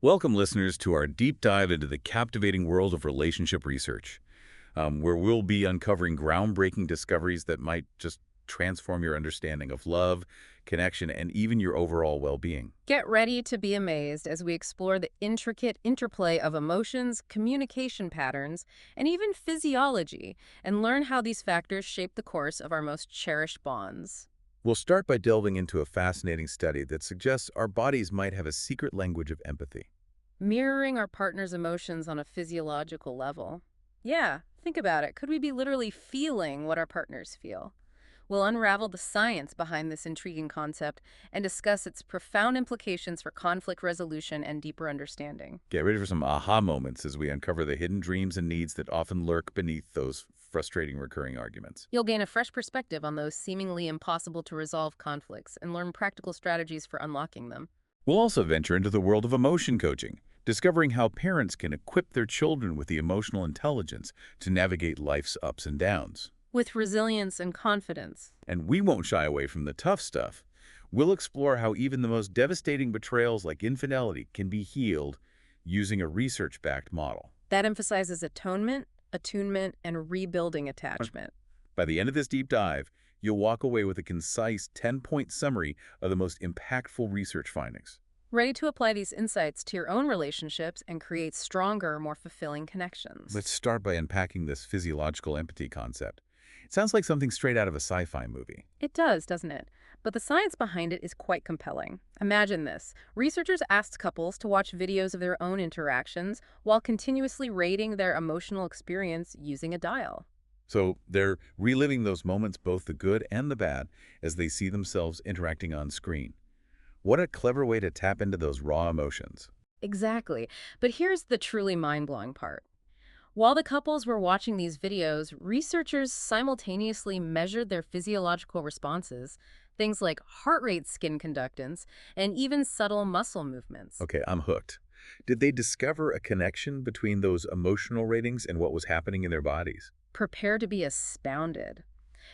Welcome, listeners, to our deep dive into the captivating world of relationship research, where we'll be uncovering groundbreaking discoveries that might just transform your understanding of love, connection, and even your overall well-being. Get ready to be amazed as we explore the intricate interplay of emotions, communication patterns, and even physiology, and learn how these factors shape the course of our most cherished bonds. We'll start by delving into a fascinating study that suggests our bodies might have a secret language of empathy. Mirroring our partner's emotions on a physiological level. Yeah, think about it. Could we be literally feeling what our partners feel? We'll unravel the science behind this intriguing concept and discuss its profound implications for conflict resolution and deeper understanding. Get ready for some aha moments as we uncover the hidden dreams and needs that often lurk beneath those frustrating recurring arguments. You'll gain a fresh perspective on those seemingly impossible to resolve conflicts and learn practical strategies for unlocking them. We'll also venture into the world of emotion coaching, discovering how parents can equip their children with the emotional intelligence to navigate life's ups and downs. With resilience and confidence. And we won't shy away from the tough stuff. We'll explore how even the most devastating betrayals like infidelity can be healed using a research-backed model. That emphasizes atonement, attunement, and rebuilding attachment. By the end of this deep dive, you'll walk away with a concise 10-point summary of the most impactful research findings. Ready to apply these insights to your own relationships and create stronger, more fulfilling connections. Let's start by unpacking this physiological empathy concept. It sounds like something straight out of a sci-fi movie. It does, doesn't it? But the science behind it is quite compelling. Imagine this. Researchers asked couples to watch videos of their own interactions while continuously rating their emotional experience using a dial. So they're reliving those moments, both the good and the bad, as they see themselves interacting on screen. What a clever way to tap into those raw emotions. Exactly. But here's the truly mind-blowing part. While the couples were watching these videos, researchers simultaneously measured their physiological responses, things like heart rate, skin conductance, and even subtle muscle movements. Okay, I'm hooked. Did they discover a connection between those emotional ratings and what was happening in their bodies? Prepare to be astounded.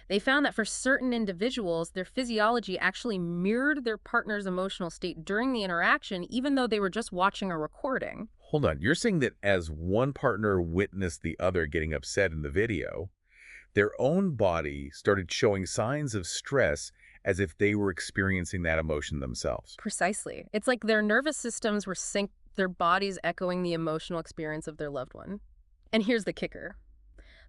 They found that for certain individuals, their physiology actually mirrored their partner's emotional state during the interaction, even though they were just watching a recording. Hold on, you're saying that as one partner witnessed the other getting upset in the video, their own body started showing signs of stress as if they were experiencing that emotion themselves. Precisely. It's like their nervous systems were synced, their bodies echoing the emotional experience of their loved one. And here's the kicker.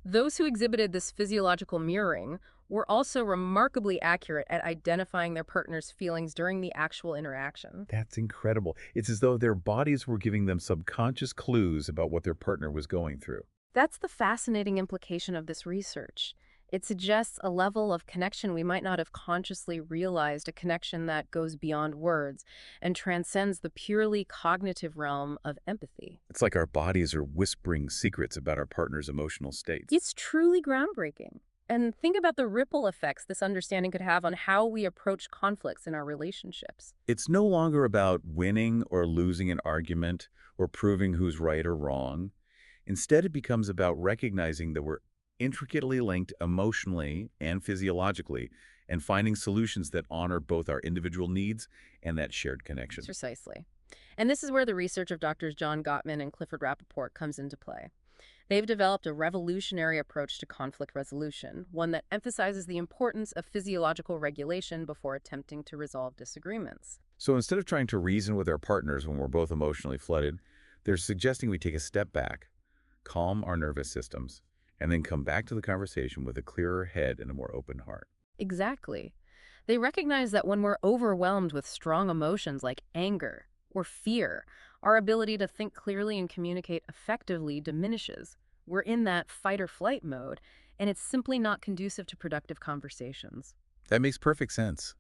Those who exhibited this physiological mirroring were also remarkably accurate at identifying their partner's feelings during the actual interaction. That's incredible. It's as though their bodies were giving them subconscious clues about what their partner was going through. That's the fascinating implication of this research. It suggests a level of connection we might not have consciously realized, a connection that goes beyond words and transcends the purely cognitive realm of empathy. It's like our bodies are whispering secrets about our partner's emotional states. It's truly groundbreaking. And think about the ripple effects this understanding could have on how we approach conflicts in our relationships. It's no longer about winning or losing an argument or proving who's right or wrong. Instead, it becomes about recognizing that we're intricately linked emotionally and physiologically and finding solutions that honor both our individual needs and that shared connection. Precisely. And this is where the research of Doctors John Gottman and Rapoport comes into play. They've developed a revolutionary approach to conflict resolution, one that emphasizes the importance of physiological regulation before attempting to resolve disagreements. So instead of trying to reason with our partners when we're both emotionally flooded, they're suggesting we take a step back, calm our nervous systems, and then come back to the conversation with a clearer head and a more open heart. Exactly. They recognize that when we're overwhelmed with strong emotions like anger or fear, our ability to think clearly and communicate effectively diminishes. We're in that fight or flight mode, and it's simply not conducive to productive conversations. That makes perfect sense.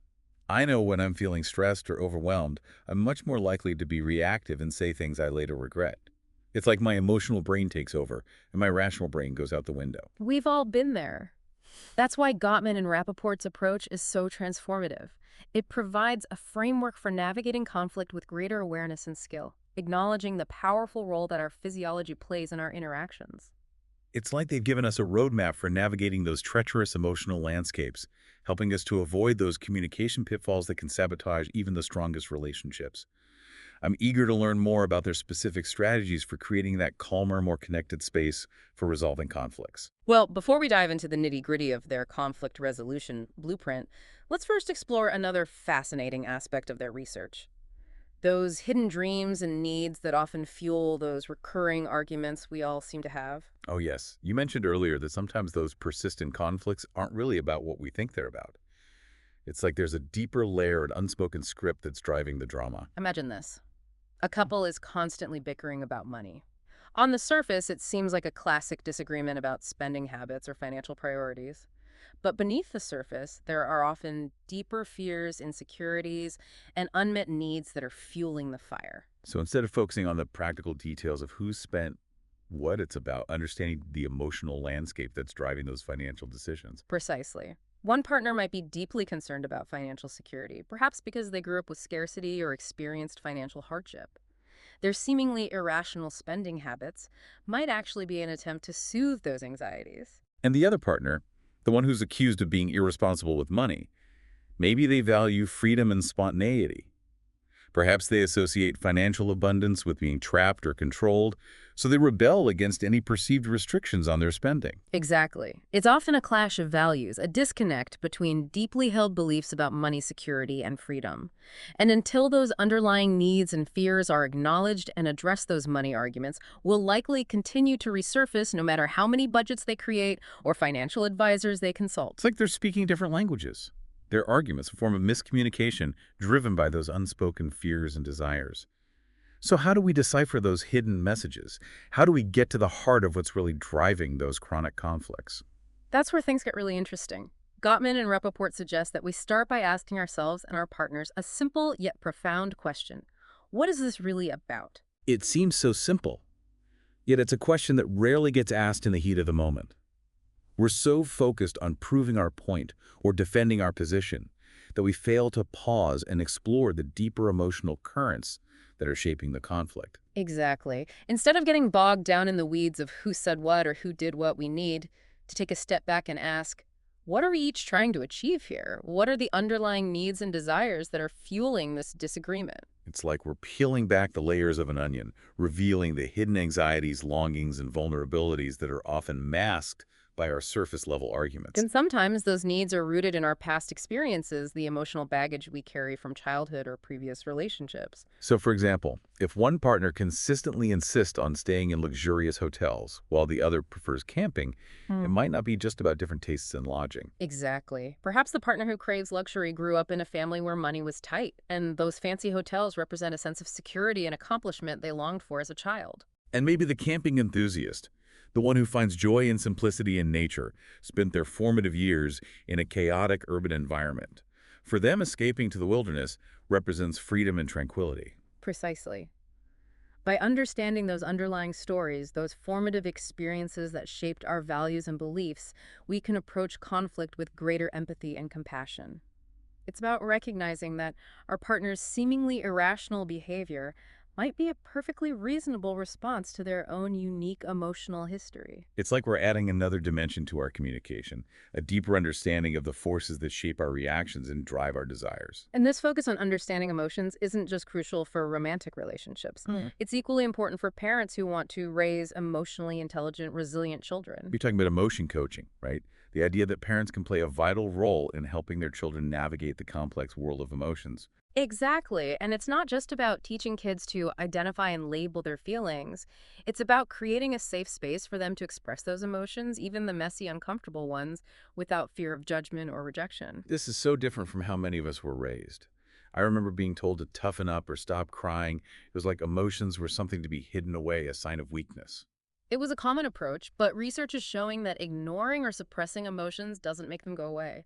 I know when I'm feeling stressed or overwhelmed, I'm much more likely to be reactive and say things I later regret. It's like my emotional brain takes over and my rational brain goes out the window. We've all been there. That's why Gottman and Rapoport's approach is so transformative. It provides a framework for navigating conflict with greater awareness and skill, acknowledging the powerful role that our physiology plays in our interactions. It's like they've given us a roadmap for navigating those treacherous emotional landscapes, helping us to avoid those communication pitfalls that can sabotage even the strongest relationships. I'm eager to learn more about their specific strategies for creating that calmer, more connected space for resolving conflicts. Well, before we dive into the nitty-gritty of their conflict resolution blueprint, let's first explore another fascinating aspect of their research. Those hidden dreams and needs that often fuel those recurring arguments we all seem to have. Oh, yes. You mentioned earlier that sometimes those persistent conflicts aren't really about what we think they're about. It's like there's a deeper layer, an unspoken script that's driving the drama. Imagine this. A couple is constantly bickering about money. On the surface, it seems like a classic disagreement about spending habits or financial priorities. But beneath the surface, there are often deeper fears, insecurities, and unmet needs that are fueling the fire. So instead of focusing on the practical details of who spent what, it's about understanding the emotional landscape that's driving those financial decisions. Precisely. One partner might be deeply concerned about financial security, perhaps because they grew up with scarcity or experienced financial hardship. Their seemingly irrational spending habits might actually be an attempt to soothe those anxieties. And the other partner, the one who's accused of being irresponsible with money, maybe they value freedom and spontaneity. Perhaps they associate financial abundance with being trapped or controlled, so they rebel against any perceived restrictions on their spending. Exactly. It's often a clash of values, a disconnect between deeply held beliefs about money security and freedom. And until those underlying needs and fears are acknowledged and address, those money arguments will likely continue to resurface no matter how many budgets they create or financial advisors they consult. It's like they're speaking different languages. Their arguments a form of miscommunication driven by those unspoken fears and desires. So how do we decipher those hidden messages? How do we get to the heart of what's really driving those chronic conflicts? That's where things get really interesting. Gottman and Rapoport suggest that we start by asking ourselves and our partners a simple yet profound question. What is this really about? It seems so simple, yet it's a question that rarely gets asked in the heat of the moment. We're so focused on proving our point or defending our position that we fail to pause and explore the deeper emotional currents that are shaping the conflict. Exactly. Instead of getting bogged down in the weeds of who said what or who did what, we need to take a step back and ask, what are we each trying to achieve here? What are the underlying needs and desires that are fueling this disagreement? It's like we're peeling back the layers of an onion, revealing the hidden anxieties, longings, and vulnerabilities that are often masked by our surface-level arguments. And sometimes those needs are rooted in our past experiences, the emotional baggage we carry from childhood or previous relationships. So, for example, if one partner consistently insists on staying in luxurious hotels while the other prefers camping, it might not be just about different tastes in lodging. Exactly. Perhaps the partner who craves luxury grew up in a family where money was tight, and those fancy hotels represent a sense of security and accomplishment they longed for as a child. And maybe the camping enthusiast, the one who finds joy and simplicity in nature, spent their formative years in a chaotic urban environment. For them, escaping to the wilderness represents freedom and tranquility. Precisely. By understanding those underlying stories, those formative experiences that shaped our values and beliefs, we can approach conflict with greater empathy and compassion. It's about recognizing that our partner's seemingly irrational behavior might be a perfectly reasonable response to their own unique emotional history. It's like we're adding another dimension to our communication, a deeper understanding of the forces that shape our reactions and drive our desires. And this focus on understanding emotions isn't just crucial for romantic relationships. It's equally important for parents who want to raise emotionally intelligent, resilient children. You're talking about emotion coaching, right? The idea that parents can play a vital role in helping their children navigate the complex world of emotions. Exactly. And it's not just about teaching kids to identify and label their feelings. It's about creating a safe space for them to express those emotions, even the messy, uncomfortable ones, without fear of judgment or rejection. This is so different from how many of us were raised. I remember being told to toughen up or stop crying. It was like emotions were something to be hidden away, a sign of weakness. It was a common approach, but research is showing that ignoring or suppressing emotions doesn't make them go away.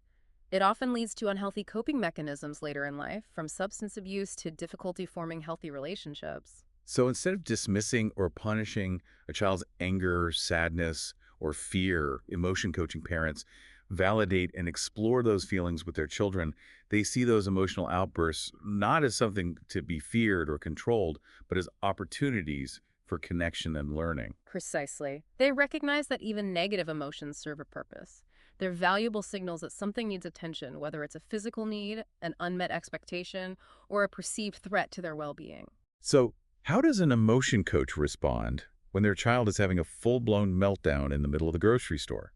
It often leads to unhealthy coping mechanisms later in life, from substance abuse to difficulty forming healthy relationships. So instead of dismissing or punishing a child's anger, sadness, or fear, emotion coaching parents validate and explore those feelings with their children. They see those emotional outbursts not as something to be feared or controlled, but as opportunities for connection and learning. Precisely. They recognize that even negative emotions serve a purpose. They're valuable signals that something needs attention, whether it's a physical need, an unmet expectation, or a perceived threat to their well-being. So, how does an emotion coach respond when their child is having a full-blown meltdown in the middle of the grocery store?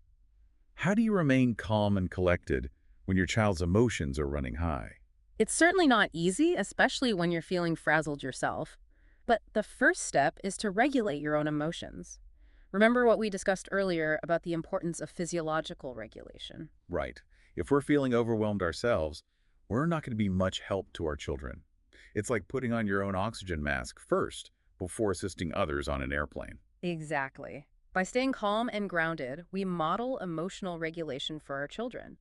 How do you remain calm and collected when your child's emotions are running high? It's certainly not easy, especially when you're feeling frazzled yourself. But the first step is to regulate your own emotions. Remember what we discussed earlier about the importance of physiological regulation. Right. If we're feeling overwhelmed ourselves, we're not going to be much help to our children. It's like putting on your own oxygen mask first before assisting others on an airplane. Exactly. By staying calm and grounded, we model emotional regulation for our children.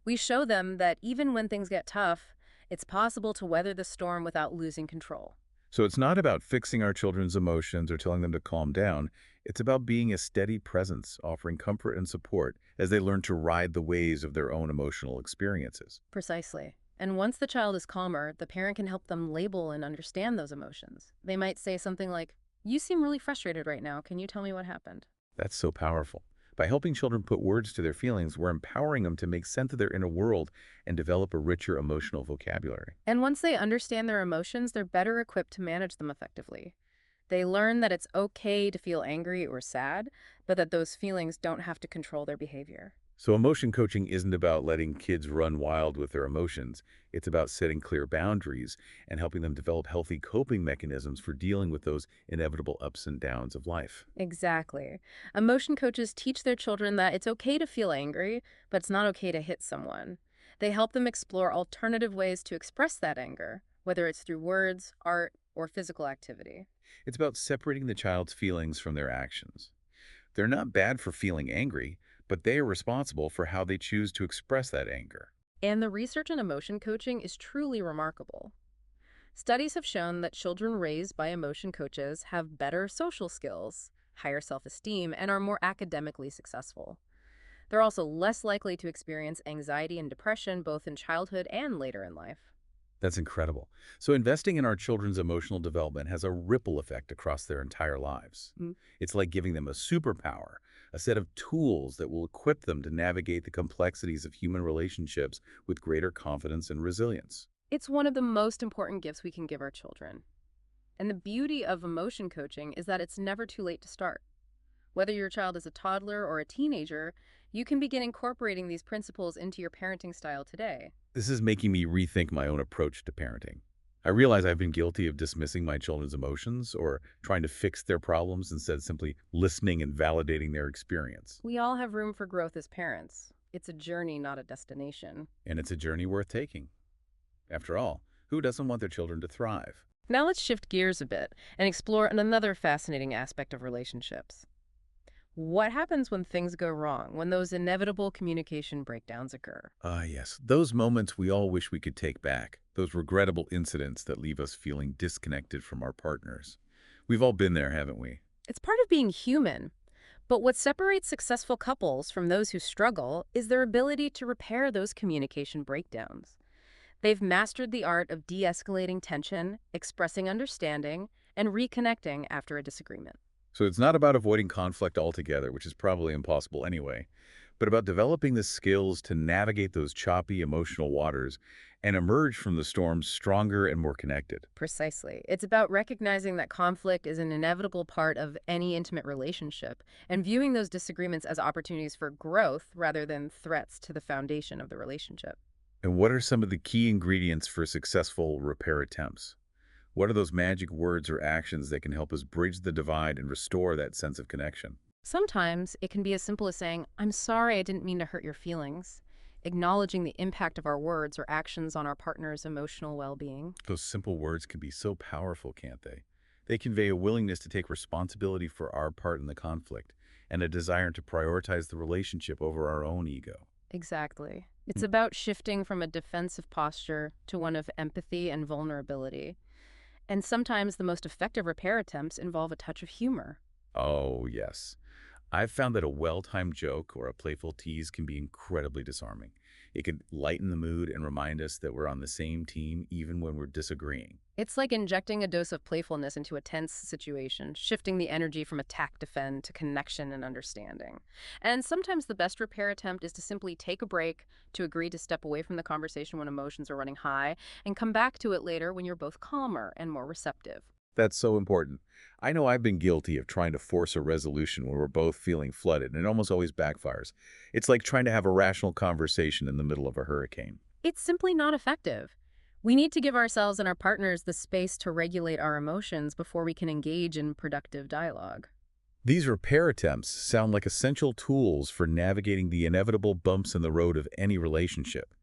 We show them that even when things get tough, it's possible to weather the storm without losing control. So it's not about fixing our children's emotions or telling them to calm down. It's about being a steady presence, offering comfort and support as they learn to ride the waves of their own emotional experiences. Precisely. And once the child is calmer, the parent can help them label and understand those emotions. They might say something like, "You seem really frustrated right now. Can you tell me what happened?" That's so powerful. By helping children put words to their feelings, we're empowering them to make sense of their inner world and develop a richer emotional vocabulary. And once they understand their emotions, they're better equipped to manage them effectively. They learn that it's okay to feel angry or sad, but that those feelings don't have to control their behavior. So emotion coaching isn't about letting kids run wild with their emotions. It's about setting clear boundaries and helping them develop healthy coping mechanisms for dealing with those inevitable ups and downs of life. Exactly. Emotion coaches teach their children that it's okay to feel angry, but it's not okay to hit someone. They help them explore alternative ways to express that anger, whether it's through words, art, or physical activity. It's about separating the child's feelings from their actions. They're not bad for feeling angry, but they are responsible for how they choose to express that anger. And the research in emotion coaching is truly remarkable. Studies have shown that children raised by emotion coaches have better social skills, higher self-esteem, and are more academically successful. They're also less likely to experience anxiety and depression both in childhood and later in life. That's incredible. So investing in our children's emotional development has a ripple effect across their entire lives. Mm. It's like giving them a superpower, a set of tools that will equip them to navigate the complexities of human relationships with greater confidence and resilience. It's one of the most important gifts we can give our children. And the beauty of emotion coaching is that it's never too late to start. Whether your child is a toddler or a teenager, you can begin incorporating these principles into your parenting style today. This is making me rethink my own approach to parenting. I realize I've been guilty of dismissing my children's emotions or trying to fix their problems instead of simply listening and validating their experience. We all have room for growth as parents. It's a journey, not a destination. And it's a journey worth taking. After all, who doesn't want their children to thrive? Now let's shift gears a bit and explore another fascinating aspect of relationships. What happens when things go wrong, when those inevitable communication breakdowns occur? Ah, yes. Those moments we all wish we could take back. Those regrettable incidents that leave us feeling disconnected from our partners. We've all been there, haven't we? It's part of being human. But what separates successful couples from those who struggle is their ability to repair those communication breakdowns. They've mastered the art of de-escalating tension, expressing understanding, and reconnecting after a disagreement. So it's not about avoiding conflict altogether, which is probably impossible anyway, but about developing the skills to navigate those choppy emotional waters and emerge from the storm stronger and more connected. Precisely. It's about recognizing that conflict is an inevitable part of any intimate relationship and viewing those disagreements as opportunities for growth rather than threats to the foundation of the relationship. And what are some of the key ingredients for successful repair attempts? What are those magic words or actions that can help us bridge the divide and restore that sense of connection? Sometimes it can be as simple as saying, "I'm sorry, I didn't mean to hurt your feelings," acknowledging the impact of our words or actions on our partner's emotional well-being. Those simple words can be so powerful, can't they? They convey a willingness to take responsibility for our part in the conflict and a desire to prioritize the relationship over our own ego. Exactly. It's about shifting from a defensive posture to one of empathy and vulnerability. And sometimes the most effective repair attempts involve a touch of humor. Oh, yes. I've found that a well-timed joke or a playful tease can be incredibly disarming. It can lighten the mood and remind us that we're on the same team even when we're disagreeing. It's like injecting a dose of playfulness into a tense situation, shifting the energy from attack defend to connection and understanding. And sometimes the best repair attempt is to simply take a break, to agree to step away from the conversation when emotions are running high, and come back to it later when you're both calmer and more receptive. That's so important. I know I've been guilty of trying to force a resolution when we're both feeling flooded, and it almost always backfires. It's like trying to have a rational conversation in the middle of a hurricane. It's simply not effective. We need to give ourselves and our partners the space to regulate our emotions before we can engage in productive dialogue. These repair attempts sound like essential tools for navigating the inevitable bumps in the road of any relationship.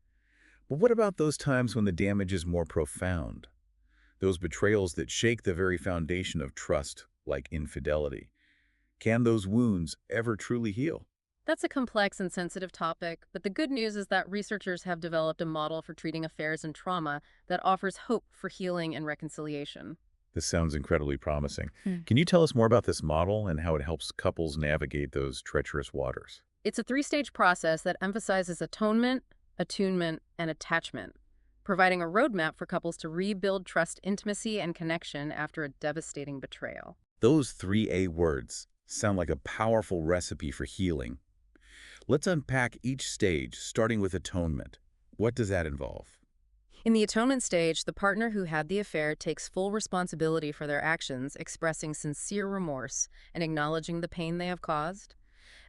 But what about those times when the damage is more profound? Those betrayals that shake the very foundation of trust, like infidelity. Can those wounds ever truly heal? That's a complex and sensitive topic, but the good news is that researchers have developed a model for treating affairs and trauma that offers hope for healing and reconciliation. This sounds incredibly promising. Hmm. Can you tell us more about this model and how it helps couples navigate those treacherous waters? It's a three-stage process that emphasizes atonement, attunement, and attachment, providing a roadmap for couples to rebuild trust, intimacy, and connection after a devastating betrayal. Those three A words sound like a powerful recipe for healing. Let's unpack each stage, starting with atonement. What does that involve? In the atonement stage, the partner who had the affair takes full responsibility for their actions, expressing sincere remorse and acknowledging the pain they have caused.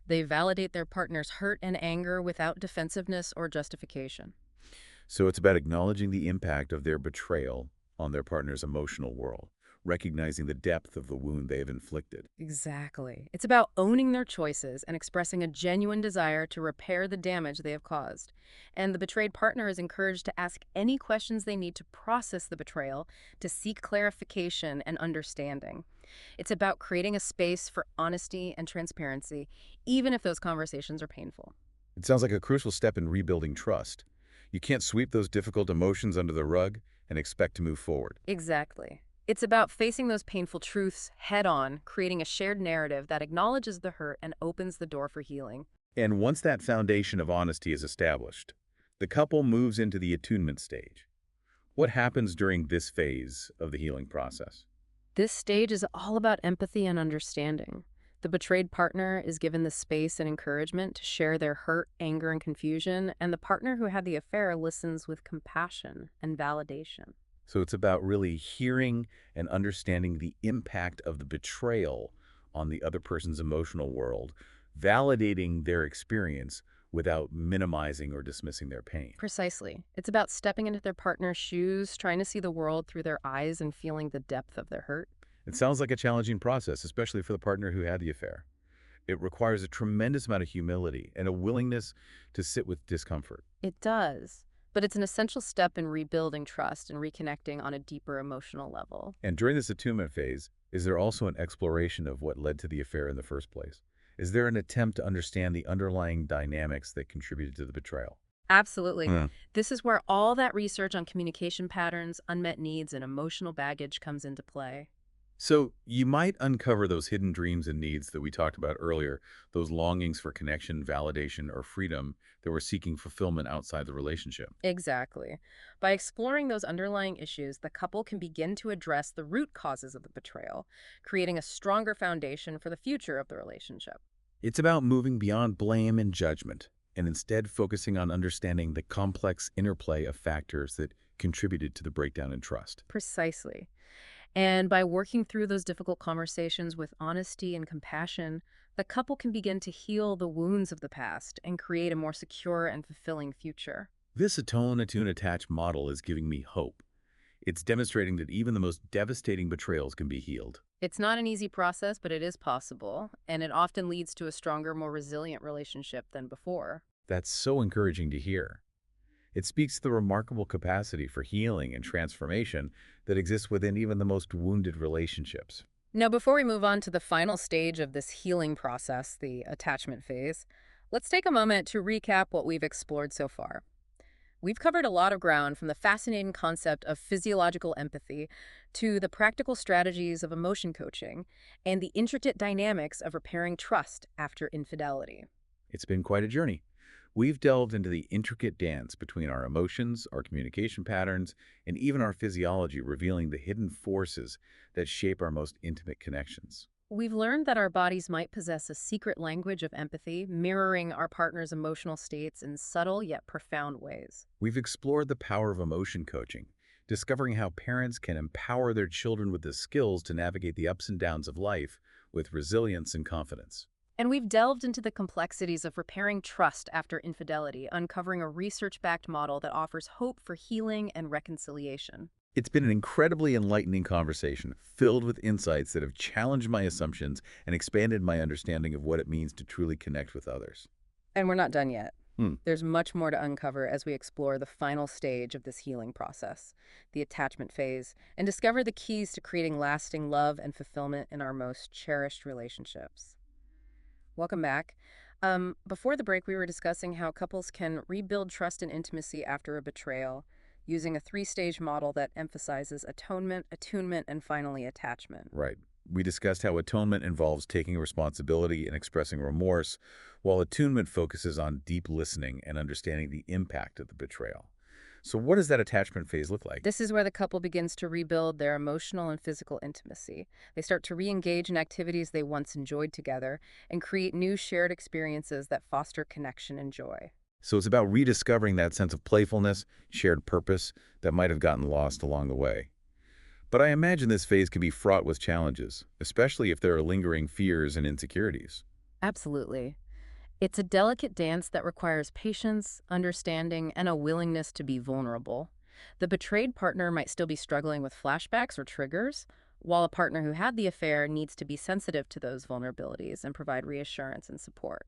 They validate their partner's hurt and anger without defensiveness or justification. So it's about acknowledging the impact of their betrayal on their partner's emotional world, recognizing the depth of the wound they have inflicted. Exactly. It's about owning their choices and expressing a genuine desire to repair the damage they have caused. And the betrayed partner is encouraged to ask any questions they need to process the betrayal, to seek clarification and understanding. It's about creating a space for honesty and transparency, even if those conversations are painful. It sounds like a crucial step in rebuilding trust. You can't sweep those difficult emotions under the rug and expect to move forward. Exactly. It's about facing those painful truths head on, creating a shared narrative that acknowledges the hurt and opens the door for healing. And once that foundation of honesty is established, the couple moves into the attunement stage. What happens during this phase of the healing process? This stage is all about empathy and understanding. The betrayed partner is given the space and encouragement to share their hurt, anger, and confusion, and the partner who had the affair listens with compassion and validation. So it's about really hearing and understanding the impact of the betrayal on the other person's emotional world, validating their experience without minimizing or dismissing their pain. Precisely. It's about stepping into their partner's shoes, trying to see the world through their eyes, and feeling the depth of their hurt. It sounds like a challenging process, especially for the partner who had the affair. It requires a tremendous amount of humility and a willingness to sit with discomfort. It does. But it's an essential step in rebuilding trust and reconnecting on a deeper emotional level. And during this attunement phase, is there also an exploration of what led to the affair in the first place? Is there an attempt to understand the underlying dynamics that contributed to the betrayal? Absolutely. Hmm. This is where all that research on communication patterns, unmet needs, and emotional baggage comes into play. So you might uncover those hidden dreams and needs that we talked about earlier, those longings for connection, validation, or freedom that were seeking fulfillment outside the relationship. Exactly. By exploring those underlying issues, the couple can begin to address the root causes of the betrayal, creating a stronger foundation for the future of the relationship. It's about moving beyond blame and judgment, and instead focusing on understanding the complex interplay of factors that contributed to the breakdown in trust. Precisely. And by working through those difficult conversations with honesty and compassion, the couple can begin to heal the wounds of the past and create a more secure and fulfilling future. This atone, attune, attach model is giving me hope. It's demonstrating that even the most devastating betrayals can be healed. It's not an easy process, but it is possible, and it often leads to a stronger, more resilient relationship than before. That's so encouraging to hear. It speaks to the remarkable capacity for healing and transformation that exists within even the most wounded relationships. Now, before we move on to the final stage of this healing process, the attachment phase, let's take a moment to recap what we've explored so far. We've covered a lot of ground, from the fascinating concept of physiological empathy to the practical strategies of emotion coaching and the intricate dynamics of repairing trust after infidelity. It's been quite a journey. We've delved into the intricate dance between our emotions, our communication patterns, and even our physiology, revealing the hidden forces that shape our most intimate connections. We've learned that our bodies might possess a secret language of empathy, mirroring our partner's emotional states in subtle yet profound ways. We've explored the power of emotion coaching, discovering how parents can empower their children with the skills to navigate the ups and downs of life with resilience and confidence. And we've delved into the complexities of repairing trust after infidelity, uncovering a research-backed model that offers hope for healing and reconciliation. It's been an incredibly enlightening conversation, filled with insights that have challenged my assumptions and expanded my understanding of what it means to truly connect with others. And we're not done yet. Hmm. There's much more to uncover as we explore the final stage of this healing process, the attachment phase, and discover the keys to creating lasting love and fulfillment in our most cherished relationships. Welcome back. Before the break, we were discussing how couples can rebuild trust and intimacy after a betrayal using a three-stage model that emphasizes atonement, attunement, and finally attachment. Right. We discussed how atonement involves taking responsibility and expressing remorse, while attunement focuses on deep listening and understanding the impact of the betrayal. So what does that attachment phase look like? This is where the couple begins to rebuild their emotional and physical intimacy. They start to re-engage in activities they once enjoyed together and create new shared experiences that foster connection and joy. So it's about rediscovering that sense of playfulness, shared purpose that might have gotten lost along the way. But I imagine this phase can be fraught with challenges, especially if there are lingering fears and insecurities. Absolutely. It's a delicate dance that requires patience, understanding, and a willingness to be vulnerable. The betrayed partner might still be struggling with flashbacks or triggers, while a partner who had the affair needs to be sensitive to those vulnerabilities and provide reassurance and support.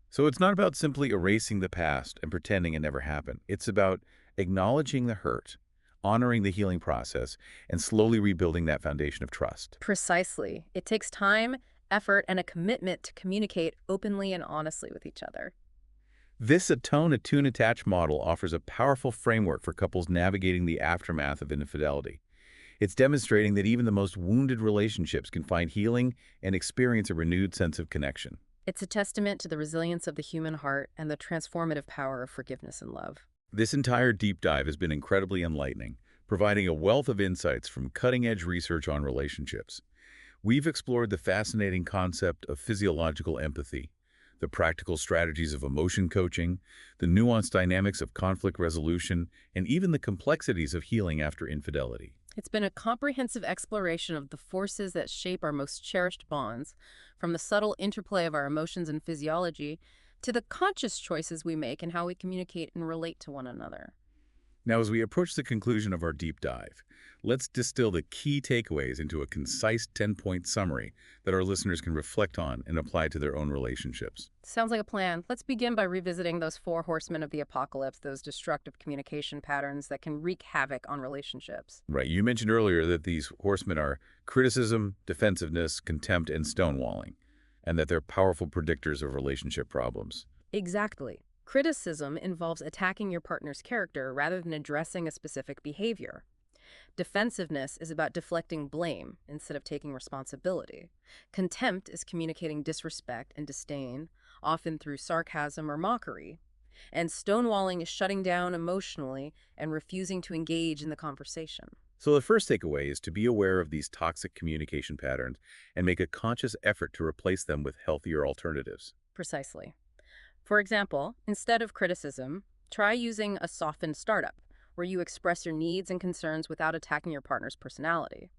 So it's not about simply erasing the past and pretending it never happened. It's about acknowledging the hurt, honoring the healing process, and slowly rebuilding that foundation of trust. Precisely. It takes time, effort, and a commitment to communicate openly and honestly with each other. This atone, attune, attach model offers a powerful framework for couples navigating the aftermath of infidelity. It's demonstrating that even the most wounded relationships can find healing and experience a renewed sense of connection. It's a testament to the resilience of the human heart and the transformative power of forgiveness and love. This entire deep dive has been incredibly enlightening, providing a wealth of insights from cutting-edge research on relationships. We've explored the fascinating concept of physiological empathy, the practical strategies of emotion coaching, the nuanced dynamics of conflict resolution, and even the complexities of healing after infidelity. It's been a comprehensive exploration of the forces that shape our most cherished bonds, from the subtle interplay of our emotions and physiology to the conscious choices we make and how we communicate and relate to one another. Now, as we approach the conclusion of our deep dive, let's distill the key takeaways into a concise 10-point summary that our listeners can reflect on and apply to their own relationships. Sounds like a plan. Let's begin by revisiting those four horsemen of the apocalypse, those destructive communication patterns that can wreak havoc on relationships. Right. You mentioned earlier that these horsemen are criticism, defensiveness, contempt, and stonewalling, and that they're powerful predictors of relationship problems. Exactly. Criticism involves attacking your partner's character rather than addressing a specific behavior. Defensiveness is about deflecting blame instead of taking responsibility. Contempt is communicating disrespect and disdain, often through sarcasm or mockery. And stonewalling is shutting down emotionally and refusing to engage in the conversation. So the first takeaway is to be aware of these toxic communication patterns and make a conscious effort to replace them with healthier alternatives. Precisely. For example, instead of criticism, try using a softened startup, where you express your needs and concerns without attacking your partner's personality.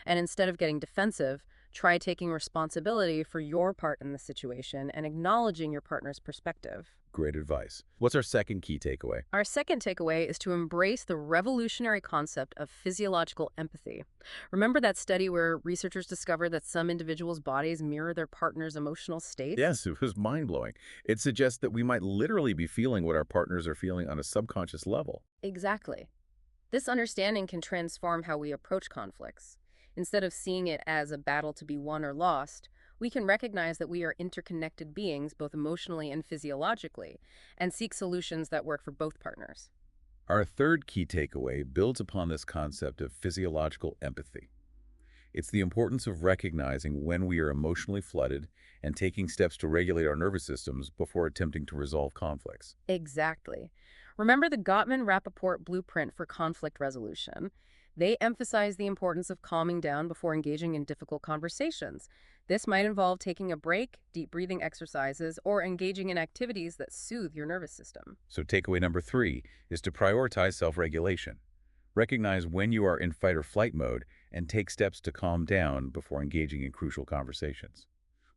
And instead of getting defensive, try taking responsibility for your part in the situation and acknowledging your partner's perspective. Great advice. What's our second key takeaway? Our second takeaway is to embrace the revolutionary concept of physiological empathy. Remember that study where researchers discovered that some individuals' bodies mirror their partner's emotional states? Yes, it was mind-blowing. It suggests that we might literally be feeling what our partners are feeling on a subconscious level. Exactly. This understanding can transform how we approach conflicts. Instead of seeing it as a battle to be won or lost, we can recognize that we are interconnected beings both emotionally and physiologically, and seek solutions that work for both partners. Our third key takeaway builds upon this concept of physiological empathy. It's the importance of recognizing when we are emotionally flooded and taking steps to regulate our nervous systems before attempting to resolve conflicts. Exactly. Remember the Gottman-Rapoport Blueprint for conflict resolution? They emphasize the importance of calming down before engaging in difficult conversations. This might involve taking a break, deep breathing exercises, or engaging in activities that soothe your nervous system. So takeaway number 3 is to prioritize self-regulation. Recognize when you are in fight or flight mode and take steps to calm down before engaging in crucial conversations.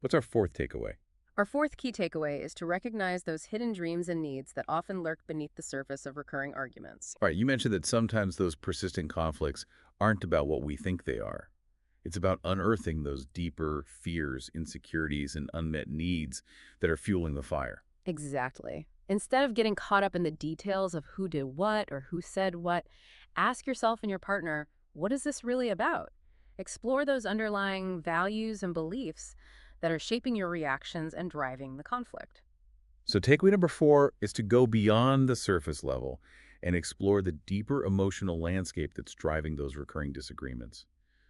What's our fourth takeaway? Our fourth key takeaway is to recognize those hidden dreams and needs that often lurk beneath the surface of recurring arguments. All right, you mentioned that sometimes those persistent conflicts aren't about what we think they are. It's about unearthing those deeper fears, insecurities, and unmet needs that are fueling the fire. Exactly. Instead of getting caught up in the details of who did what or who said what, ask yourself and your partner, what is this really about? Explore those underlying values and beliefs that are shaping your reactions and driving the conflict. So takeaway number 4 is to go beyond the surface level and explore the deeper emotional landscape that's driving those recurring disagreements.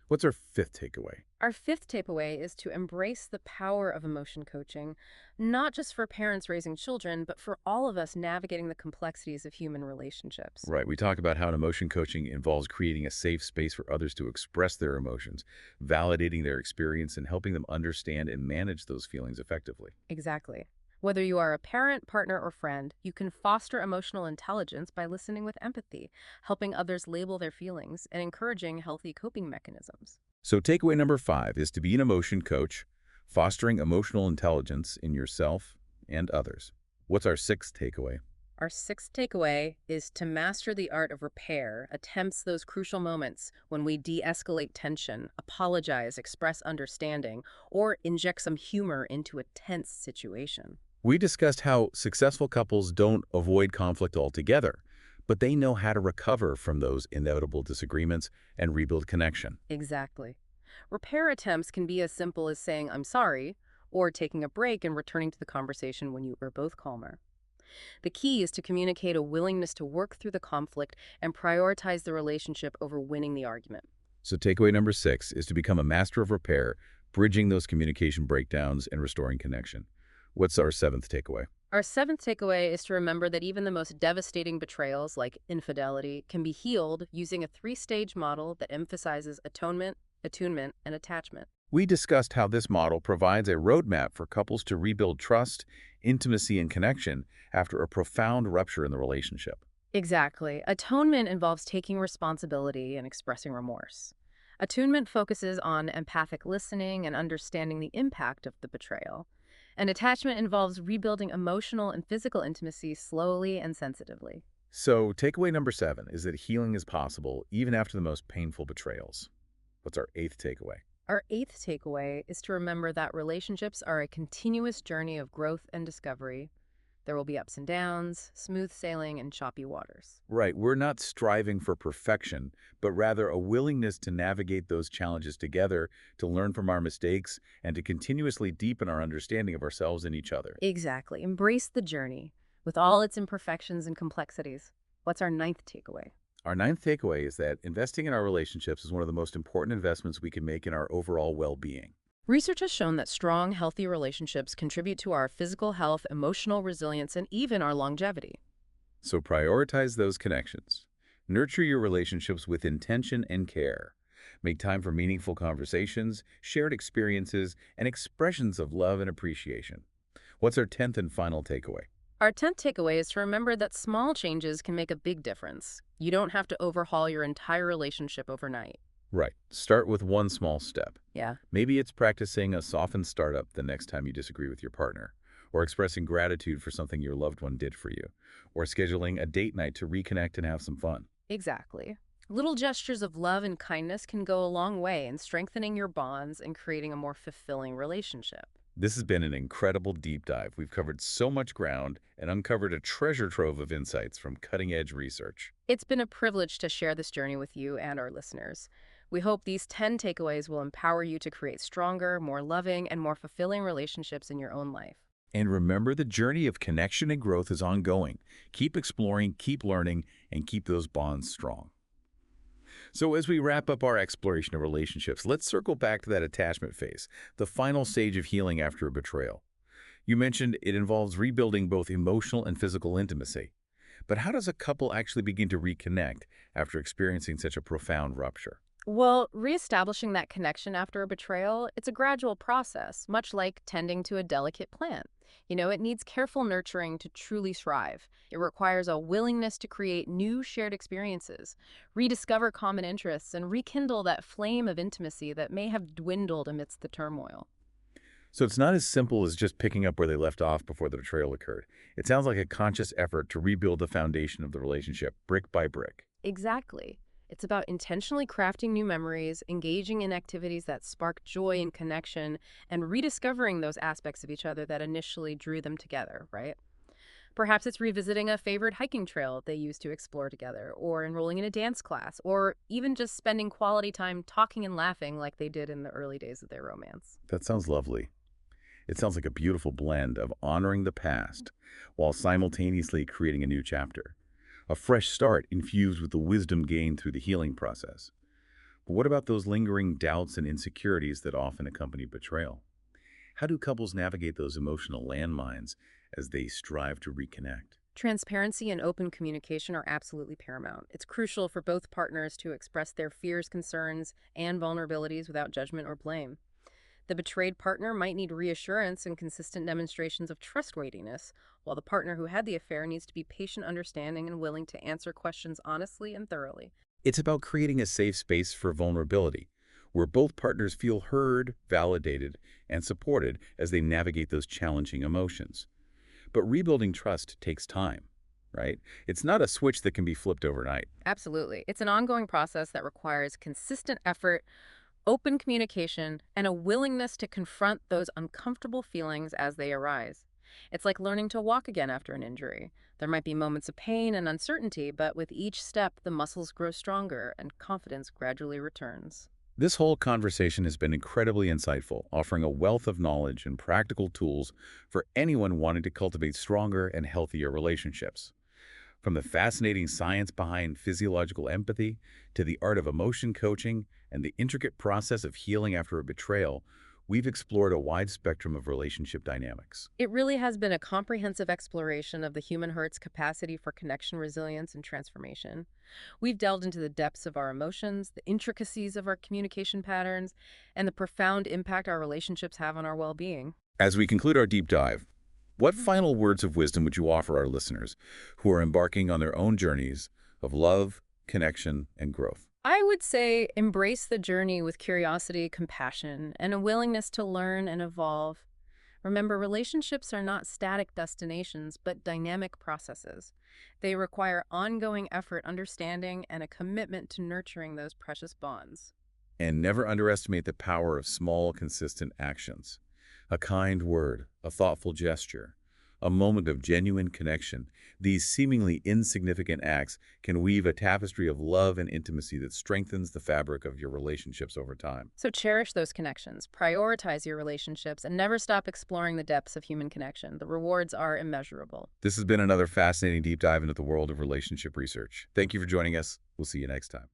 What's our fifth takeaway? Our fifth takeaway is to embrace the power of emotion coaching, not just for parents raising children, but for all of us navigating the complexities of human relationships. Right, we talk about how emotion coaching involves creating a safe space for others to express their emotions, validating their experience, and helping them understand and manage those feelings effectively. Exactly. Whether you are a parent, partner, or friend, you can foster emotional intelligence by listening with empathy, helping others label their feelings, and encouraging healthy coping mechanisms. So takeaway number 5 is to be an emotion coach, fostering emotional intelligence in yourself and others. What's our sixth takeaway? Our sixth takeaway is to master the art of repair, attempts those crucial moments when we de-escalate tension, apologize, express understanding, or inject some humor into a tense situation. We discussed how successful couples don't avoid conflict altogether, but they know how to recover from those inevitable disagreements and rebuild connection. Exactly. Repair attempts can be as simple as saying, I'm sorry, or taking a break and returning to the conversation when you are both calmer. The key is to communicate a willingness to work through the conflict and prioritize the relationship over winning the argument. So takeaway number 6 is to become a master of repair, bridging those communication breakdowns and restoring connection. What's our seventh takeaway? Our seventh takeaway is to remember that even the most devastating betrayals, like infidelity, can be healed using a three-stage model that emphasizes atonement, attunement, and attachment. We discussed how this model provides a roadmap for couples to rebuild trust, intimacy, and connection after a profound rupture in the relationship. Exactly. Atonement involves taking responsibility and expressing remorse. Attunement focuses on empathic listening and understanding the impact of the betrayal. And attachment involves rebuilding emotional and physical intimacy slowly and sensitively. So takeaway number 7 is that healing is possible even after the most painful betrayals. What's our eighth takeaway? Our eighth takeaway is to remember that relationships are a continuous journey of growth and discovery. There will be ups and downs, smooth sailing, and choppy waters. Right, we're not striving for perfection, but rather a willingness to navigate those challenges together, to learn from our mistakes, and to continuously deepen our understanding of ourselves and each other. Exactly. Embrace the journey with all its imperfections and complexities. What's our ninth takeaway? Our ninth takeaway is that investing in our relationships is one of the most important investments we can make in our overall well-being. Research has shown that strong, healthy relationships contribute to our physical health, emotional resilience, and even our longevity. So prioritize those connections. Nurture your relationships with intention and care. Make time for meaningful conversations, shared experiences, and expressions of love and appreciation. What's our 10th and final takeaway? Our 10th takeaway is to remember that small changes can make a big difference. You don't have to overhaul your entire relationship overnight. Right. Start with one small step. Yeah. Maybe it's practicing a softened startup the next time you disagree with your partner, or expressing gratitude for something your loved one did for you, or scheduling a date night to reconnect and have some fun. Exactly. Little gestures of love and kindness can go a long way in strengthening your bonds and creating a more fulfilling relationship. This has been an incredible deep dive. We've covered so much ground and uncovered a treasure trove of insights from cutting-edge research. It's been a privilege to share this journey with you and our listeners. We hope these 10 takeaways will empower you to create stronger, more loving, and more fulfilling relationships in your own life. And remember, the journey of connection and growth is ongoing. Keep exploring, keep learning, and keep those bonds strong. So as we wrap up our exploration of relationships, let's circle back to that attachment phase, the final stage of healing after a betrayal. You mentioned it involves rebuilding both emotional and physical intimacy. But how does a couple actually begin to reconnect after experiencing such a profound rupture? Well, reestablishing that connection after a betrayal, it's a gradual process, much like tending to a delicate plant. It needs careful nurturing to truly thrive. It requires a willingness to create new shared experiences, rediscover common interests, and rekindle that flame of intimacy that may have dwindled amidst the turmoil. So it's not as simple as just picking up where they left off before the betrayal occurred. It sounds like a conscious effort to rebuild the foundation of the relationship, brick by brick. Exactly. It's about intentionally crafting new memories, engaging in activities that spark joy and connection, and rediscovering those aspects of each other that initially drew them together, right? Perhaps it's revisiting a favorite hiking trail they used to explore together, or enrolling in a dance class, or even just spending quality time talking and laughing like they did in the early days of their romance. That sounds lovely. It sounds like a beautiful blend of honoring the past while simultaneously creating a new chapter. A fresh start infused with the wisdom gained through the healing process. But what about those lingering doubts and insecurities that often accompany betrayal? How do couples navigate those emotional landmines as they strive to reconnect? Transparency and open communication are absolutely paramount. It's crucial for both partners to express their fears, concerns, and vulnerabilities without judgment or blame. The betrayed partner might need reassurance and consistent demonstrations of trustworthiness, while the partner who had the affair needs to be patient, understanding, and willing to answer questions honestly and thoroughly. It's about creating a safe space for vulnerability, where both partners feel heard, validated, and supported as they navigate those challenging emotions. But rebuilding trust takes time, right? It's not a switch that can be flipped overnight. Absolutely. It's an ongoing process that requires consistent effort, open communication, and a willingness to confront those uncomfortable feelings as they arise. It's like learning to walk again after an injury. There might be moments of pain and uncertainty, but with each step, the muscles grow stronger and confidence gradually returns. This whole conversation has been incredibly insightful, offering a wealth of knowledge and practical tools for anyone wanting to cultivate stronger and healthier relationships. From the fascinating science behind physiological empathy to the art of emotion coaching and the intricate process of healing after a betrayal, we've explored a wide spectrum of relationship dynamics. It really has been a comprehensive exploration of the human heart's capacity for connection, resilience, and transformation. We've delved into the depths of our emotions, the intricacies of our communication patterns, and the profound impact our relationships have on our well-being. As we conclude our deep dive, what final words of wisdom would you offer our listeners who are embarking on their own journeys of love, connection, and growth? I would say embrace the journey with curiosity, compassion, and a willingness to learn and evolve. Remember, relationships are not static destinations, but dynamic processes. They require ongoing effort, understanding, and a commitment to nurturing those precious bonds. And never underestimate the power of small, consistent actions. A kind word, a thoughtful gesture, a moment of genuine connection. These seemingly insignificant acts can weave a tapestry of love and intimacy that strengthens the fabric of your relationships over time. So cherish those connections, prioritize your relationships, and never stop exploring the depths of human connection. The rewards are immeasurable. This has been another fascinating deep dive into the world of relationship research. Thank you for joining us. We'll see you next time.